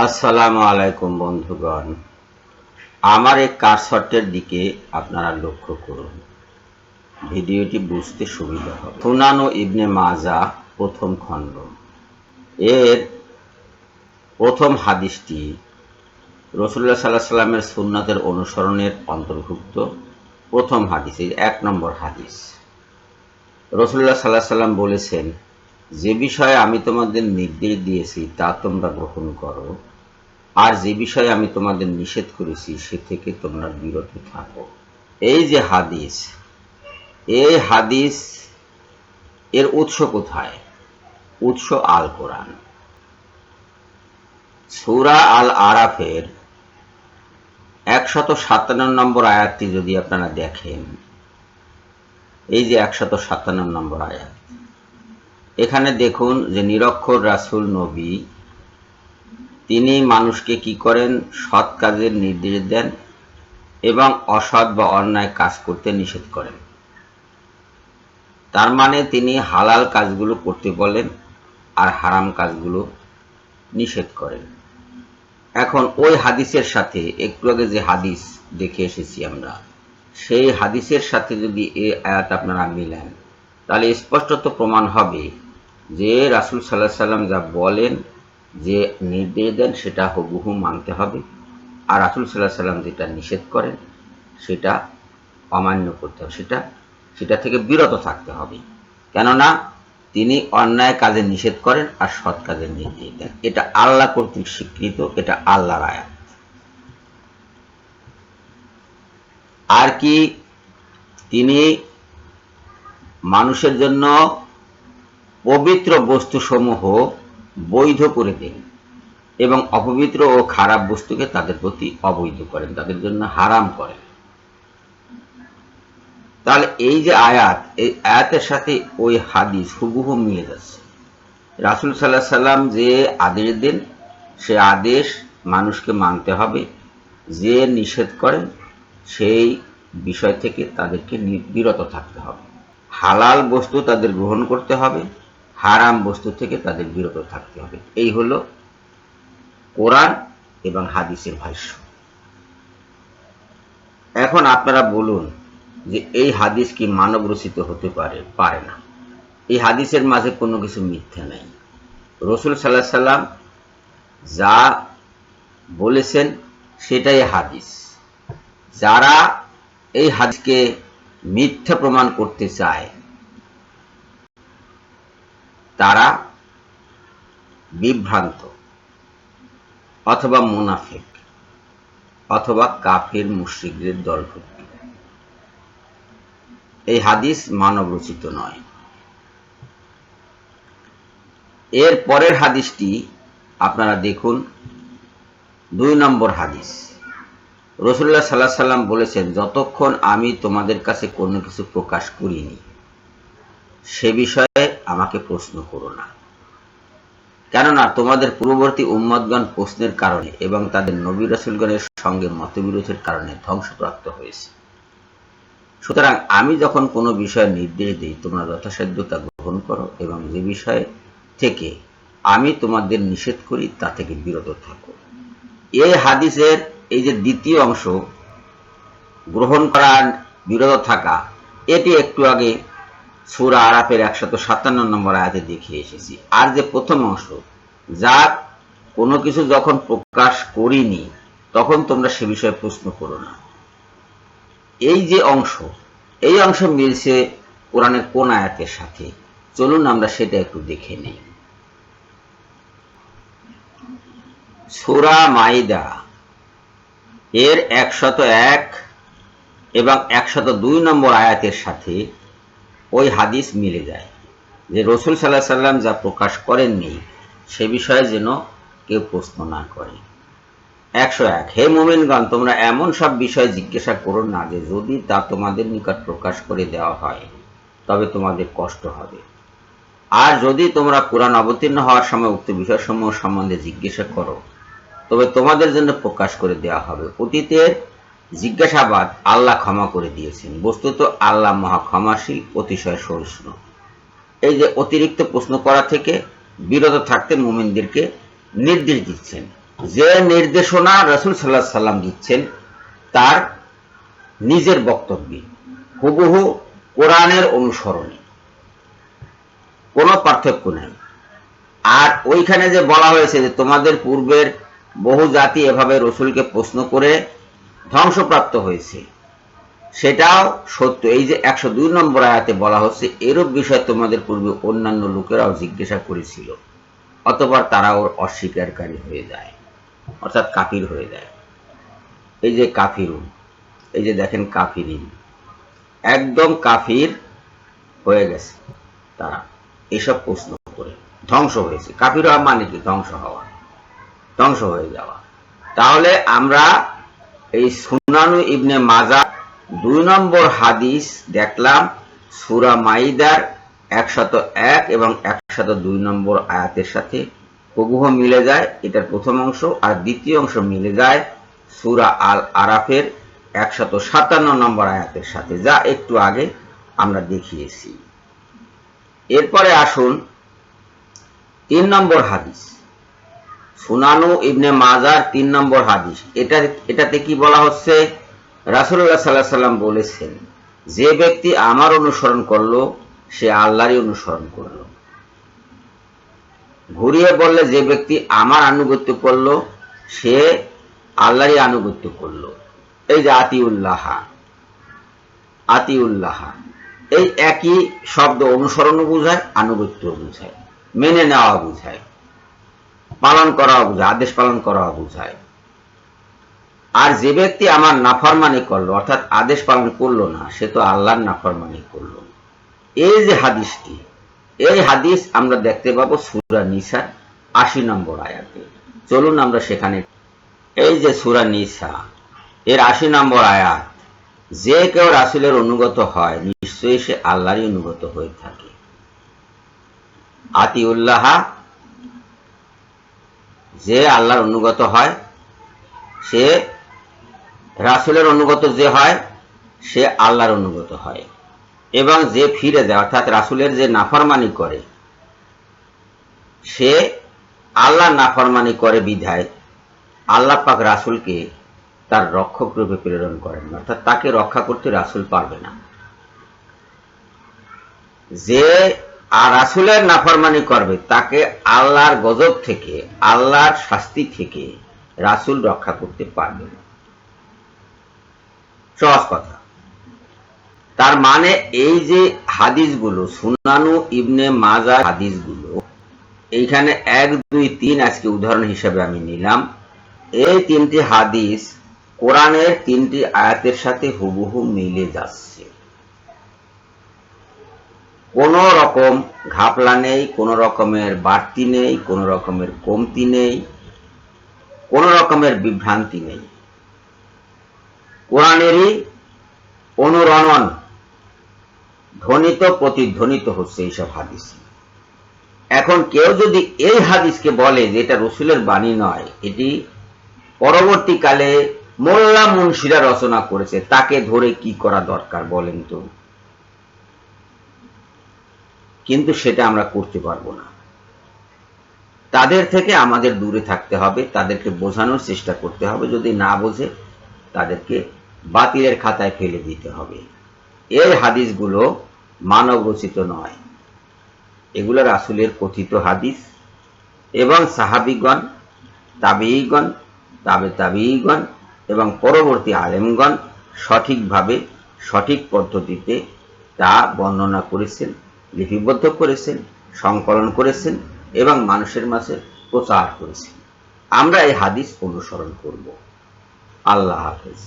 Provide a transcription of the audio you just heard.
আসসালামু আলাইকুম বন্ধুগণ, আমার এই কারসটের দিকে আপনারা লক্ষ্য করুন। ভিডিওটি বুঝতে সুবিধা হবে। সুনান ও ইবনে মাজা প্রথম খণ্ড এর প্রথম হাদিসটি রাসূলুল্লাহ সাল্লাল্লাহু আলাইহি সাল্লামের সুন্নাতের অনুসরণের অন্তর্ভুক্ত প্রথম হাদিস, 1 নম্বর হাদিস। রাসূলুল্লাহ সাল্লাল্লাহু আলাইহি সাল্লাম বলেছেন, যে বিষয়ে আমি তোমাদের নির্দেশ দিয়েছি তা তোমরা গ্রহণ করো, আর যে বিষয়ে আমি তোমাদের নিষেধ করেছি সে থেকে তোমরা বিরত থাকো। এই যে হাদিস, এই হাদিস এর উৎস কোথায়? উৎস আল কোরআন। সূরা আল আরাফের 157 নম্বর আয়াতটি যদি আপনারা দেখেন, এই যে 157 নম্বর আয়াত, এখানে দেখুন যে নিরক্ষর রাসূল নবী তিনি মানুষকে কি করেন? সৎ কাজের নির্দেশ দেন এবং অসৎ বা অন্যায় কাজ করতে নিষেধ করেন। তার মানে তিনি হালাল কাজগুলো করতে বলেন আর হারাম কাজগুলো নিষেধ করেন। এখন ওই হাদিসের সাথে একটু আগে যে হাদিস দেখে এসেছি আমরা, সেই হাদিসের সাথে যদি এই আয়াত আপনারা মিলান, তাহলে স্পষ্টত প্রমাণ হবে যে রাসূল সাল্লাল্লাহু আলাইহি সাল্লাম যা বলেন, যে নির্দেশ দেন, সেটা হুবহু মানতে হবে, আর রাসূল সাল্লাল্লাহু আলাইহি সাল্লাম যেটা নিষেধ করেন সেটা অমান্য করতে হবে, সেটা থেকে বিরত থাকতে হবে। কেননা তিনি অন্যায় কাজে নিষেধ করেন আর সৎ কাজের নির্দেশ দেন। এটা আল্লাহ কর্তৃক স্বীকৃত, এটা আল্লাহর আয়াত। আর কি তিনি মানুষের জন্য পবিত্র বস্তুসমূহ বৈধ করে দেন এবং অপবিত্র ও খারাপ বস্তুকে তাদের প্রতি অবৈধ করেন, তাদের জন্য হারাম করেন। তাহলে এই যে আয়াত, এই আয়াতের সাথে ওই হাদিস হুবহু মিলে যাচ্ছে। রাসূল সাল্লাল্লাহু আলাইহি সাল্লাম যে আদেশ দেন, সে আদেশ মানুষকে মানতে হবে। যে নিষেধ করেন সেই বিষয় থেকে তাদেরকে বিরত থাকতে হবে। হালাল বস্তু তাদের গ্রহণ করতে হবে, হারাম বস্তু থেকে তাদের বিরত থাকতে হবে। এই হলো কোরআন এবং হাদিসের ভাষ্য। এখন আপনারা বলুন যে এই হাদিস কি মানব রচিত হতে পারে? পারে না। এই হাদিসের মাঝে কোনো কিছু মিথ্যা নেই। রাসূল সাল্লাল্লাহু আলাইহি সাল্লাম যা বলেছেন সেটাই হাদিস। যারা এই হাদিসকে মিথ্যা প্রমাণ করতে চায় তারা বিভ্রান্ত, অথবা মুনাফিক, অথবা কাফির মুশরিকদের দলভুক্ত। এই হাদিস মানব রচিত নয়। এর পরের হাদিসটি আপনারা দেখুন, 2 নম্বর হাদিস। রাসূলুল্লাহ সাল্লাল্লাহু আলাইহি সাল্লাম বলেছেন, যতক্ষণ আমি তোমাদের কাছে কোনো কিছু প্রকাশ করিনি সে বিষয়ে আমাকে প্রশ্ন করো না। কেননা তোমাদের পূর্ববর্তী উম্মতগণ প্রশ্নের কারণে এবং তাদের নবী রাসূলগণের সঙ্গে মতবিরোধের কারণে ধ্বংসপ্রাপ্ত হয়েছে। সুতরাং আমি যখন কোনো বিষয়ে নির্দেশ দিই, তোমরা যথাসাধ্য তা গ্রহণ করো এবং যে বিষয় থেকে আমি তোমাদের নিষেধ করি তা থেকে বিরত থাকো। এই হাদিসের এই যে দ্বিতীয় অংশ, গ্রহণ করা, বিরত থাকা, এটি একটু আগে সূরা আরাফের 157 নম্বর আয়াতে দেখিয়ে এসেছি। আর যে প্রথম অংশ, যা কোনো কিছু যখন প্রকাশ করিনি তখন তোমরা সে বিষয়ে প্রশ্ন করো না, এই যে অংশ, এই অংশ মিলছে কোরআনের কোন আয়াতের সাথে? চলুন আমরা সেটা একটু দেখে নেই। সূরা মাইদা এর 101 এবং 102 নম্বর আয়াতের সাথে ওই হাদিস মিলে যায় যে রাসূল সাল্লাল্লাহু আলাইহি সাল্লাম যা প্রকাশ করেননি সে বিষয়ে যেন কেউ প্রশ্ন না করে। 101, হে মুমিনগণ, তোমরা এমন সব বিষয় জিজ্ঞাসা করো না যে যদি তা তোমাদের নিকট প্রকাশ করে দেওয়া হয় তবে তোমাদের কষ্ট হবে। আর যদি তোমরা কুরআন অবতীর্ণ হওয়ার সময় উক্ত বিষয়সমূহ সম্বন্ধে জিজ্ঞাসা করো তবে তোমাদের জন্য প্রকাশ করে দেওয়া হবে। অতীতের জিজ্ঞাসাবাদ আল্লাহ ক্ষমা করে দিয়েছেন। বস্তুত আল্লাহ মহা ক্ষমাশীল, অতিশয় সহিষ্ণু। এই যে অতিরিক্ত প্রশ্ন করা থেকে বিরত থাকতে মুমিনদেরকে নির্দেশ দিচ্ছেন। যে নির্দেশনা রাসূল সাল্লাল্লাহু আলাইহি সাল্লাম দিচ্ছেন তার নিজের বক্তব্যে হুবহু কোরআনের অনুসরণে, কোনো পার্থক্য নেই। আর ওইখানে যে বলা হয়েছে যে তোমাদের পূর্বের বহু জাতি এভাবে রসুলকে প্রশ্ন করে ধ্বংসপ্রাপ্ত হয়েছে, সেটাও সত্য। এই যে 102 নম্বর আয়াতে বলা হচ্ছে এরূপ বিষয় তোমাদের পূর্বে অন্যান্য লোকেরাও জিজ্ঞাসা করেছিল, অতঃপর তারা ওর অস্বীকারী হয়ে যায়, অর্থাৎ কাফির হয়ে যায়। এই যে কাফিরুন, এই যে দেখেন কাফিরিন, একদম কাফির হয়ে গেছে তারা এসব প্রশ্ন করে, ধ্বংস হয়েছে। কাফির হওয়া মানে কি? ধ্বংস হওয়া, ধ্বংস হয়ে যাওয়া। তাহলে আমরা এই সুনানু ইবনে মাজা 2 নম্বর হাদিস দেখলাম সূরা মাইদার 101 এবং 102 নম্বর আয়াতের সাথে হুবহু মিলে যায়, এটার প্রথম অংশ। আর দ্বিতীয় অংশ মিলে যায় সূরা আল আরাফের 157 নম্বর আয়াতের সাথে, যা একটু আগে আমরা দেখিয়েছি। এরপরে আসুন 3 নম্বর হাদিস, সুনানু ইবনে মাজার 3 নম্বর হাদিস। এটাতে কি বলা হচ্ছে? রাসূলুল্লাহ সাল্লাল্লাহু আলাইহি সাল্লাম বলেছেন, যে ব্যক্তি আমার অনুসরণ করলো সে আল্লাহরই অনুসরণ করলো। ঘুরিয়ে বললে, যে ব্যক্তি আমার আনুগত্য করলো সে আল্লাহরই আনুগত্য করলো। এই যে আতিউল্লাহ, আতিউল্লাহ, এই একই শব্দ অনুসরণও বোঝায়, আনুগত্যও বোঝায়, মেনে নেওয়া বোঝায়, পালন করা বোঝায়, আদেশ পালন করা বোঝায়। আর যে ব্যক্তি আমার নাফরমানি করলো, অর্থাৎ আদেশ পালন করলো না, সে তো আল্লাহর নাফরমানি করলো। এই যে হাদিসটি, এই হাদিস আমরা দেখতে পাবো সূরা নিসা 80 নম্বর আয়াতে। চলুন আমরা সেখানে। এই যে সূরা নিসা এর 80 নম্বর আয়াত, যে কেউ রাসূলের অনুগত হয় নিশ্চয়ই সে আল্লাহরই অনুগত হয়ে থাকে। আতিউল্লাহ, যে আল্লাহর অনুগত হয় সে, রাসূলের অনুগত যে হয় সে আল্লাহর অনুগত হয়। এবং যে ফিরে যায়, অর্থাৎ রাসূলের যে নাফরমানি করে, সে আল্লাহ নাফরমানি করে বিধায় আল্লাহ পাক রাসূলকে তার রক্ষক রূপে প্রেরণ করেন, অর্থাৎ তাকে রক্ষা করতে রাসূল পারবে না। যে রাসূলের নাফরমানি করবে তাকে আল্লাহর গজব থেকে, আল্লাহর শাস্তি থেকে রাসূল রক্ষা করতে পারবে না। সহজ কথা। তার মানে এই যে হাদিসগুলো, সুনানু ইবনে মাজাহ হাদিসগুলো, এইখানে 1, 2, 3 আজকে উদাহরণ হিসেবে আমি নিলাম। এই 3টি হাদিস কোরআনের 3টি আয়াতের সাথে হুবহু মিলে যাচ্ছে। কোনো রকম ঘাপলা নেই, কোনো রকমের বাড়তি নেই, কোনো রকমের কমতি নেই, কোনো রকমের বিভ্রান্তি নেই। কোরআনেরই অনুরণন ধ্বনিত প্রতিধ্বনিত হচ্ছে এইসব হাদিস। এখন কেউ যদি এই হাদিসকে বলে যে এটা রসুলের বাণী নয়, এটি পরবর্তীকালে মোল্লা মুন্সিরা রচনা করেছে, তাকে ধরে কি করা দরকার বলেন তো? কিন্তু সেটা আমরা করতে পারবো না। তাদের থেকে আমাদের দূরে থাকতে হবে, তাদেরকে বোঝানোর চেষ্টা করতে হবে, যদি না বোঝে তাদেরকে বাতিলের খাতায় ফেলে দিতে হবে। এই হাদিসগুলো মানব রচিত নয়, এগুলো রাসূলের কথিত হাদিস এবং সাহাবীগণ, তাবেঈগণ, তাবেঈগণ এবং পরবর্তী আলেমগণ সঠিকভাবে, সঠিক পদ্ধতিতে তা বর্ণনা করেছেন, লিপিবদ্ধ করেছেন, সংকলন করেছেন এবং মানুষের মাঝে প্রচার করেছেন। আমরা এই হাদিস অনুসরণ করব। আল্লাহ হাফেজ।